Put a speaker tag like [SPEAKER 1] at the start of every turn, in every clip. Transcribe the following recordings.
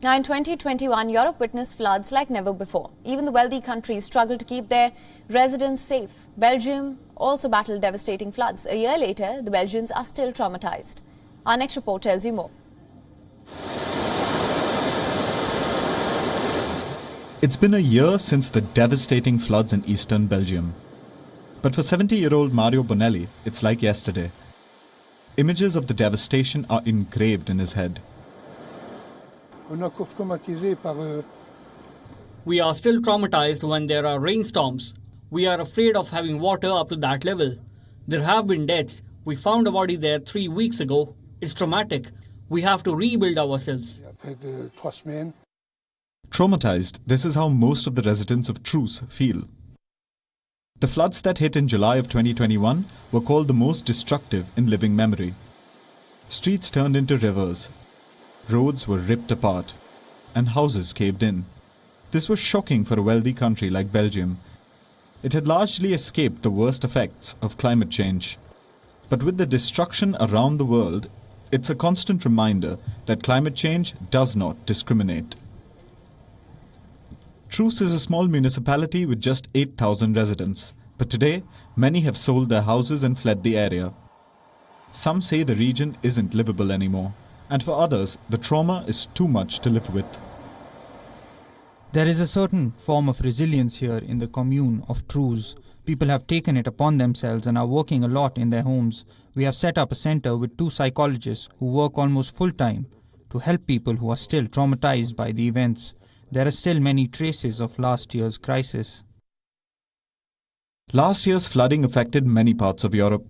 [SPEAKER 1] Now, in 2021, Europe witnessed floods like never before. Even the wealthy countries struggled to keep their residents safe. Belgium also battled devastating floods. A year later, the Belgians are still traumatized. Our next report tells you more.
[SPEAKER 2] It's been a year since the devastating floods in eastern Belgium. But for 70-year-old Mario Bonelli, it's like yesterday. Images of the devastation are engraved in his head.
[SPEAKER 3] We are still traumatized when there are rainstorms. We are afraid of having water up to that level. There have been deaths. We found a body there 3 weeks ago. It's traumatic. We have to rebuild ourselves.
[SPEAKER 2] Traumatized, this is how most of the residents of Troos feel. The floods that hit in July of 2021 were called the most destructive in living memory. Streets turned into rivers, roads were ripped apart, and houses caved in. This was shocking for a wealthy country like Belgium. It had largely escaped the worst effects of climate change. But with the destruction around the world, it's a constant reminder that climate change does not discriminate. Troos is a small municipality with just 8,000 residents, but today many have sold their houses and fled the area. Some say the region isn't livable anymore, and for others the trauma is too much to live with.
[SPEAKER 4] There is a certain form of resilience here in the commune of Troos. People have taken it upon themselves and are working a lot in their homes. We have set up a center with 2 psychologists who work almost full-time to help people who are still traumatized by the events. There are still many traces of last year's crisis.
[SPEAKER 2] Last year's flooding affected many parts of Europe.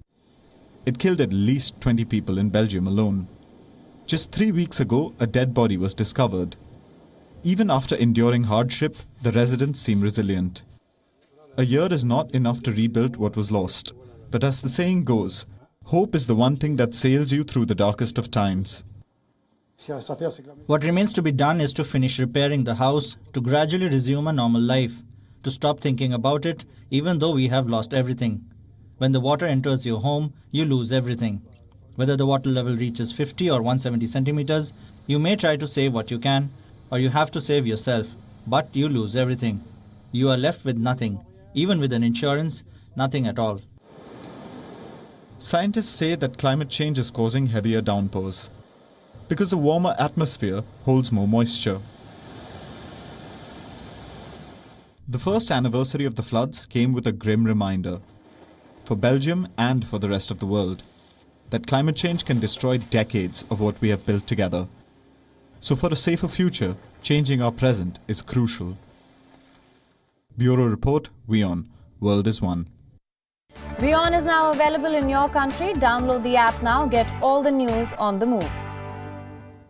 [SPEAKER 2] It killed at least 20 people in Belgium alone. Just 3 weeks ago, a dead body was discovered. Even after enduring hardship, the residents seem resilient. A year is not enough to rebuild what was lost. But as the saying goes, hope is the one thing that sails you through the darkest of times.
[SPEAKER 5] What remains to be done is to finish repairing the house, to gradually resume a normal life, to stop thinking about it, even though we have lost everything. When the water enters your home, you lose everything. Whether the water level reaches 50 or 170 centimeters, you may try to save what you can, or you have to save yourself, but you lose everything. You are left with nothing, even with an insurance, nothing at all.
[SPEAKER 2] Scientists say that climate change is causing heavier downpours, because a warmer atmosphere holds more moisture. The first anniversary of the floods came with a grim reminder, for Belgium and for the rest of the world, that climate change can destroy decades of what we have built together. So for a safer future, changing our present is crucial. Bureau Report, WION, World is One.
[SPEAKER 1] WION is now available in your country. Download the app now. Get all the news on the move.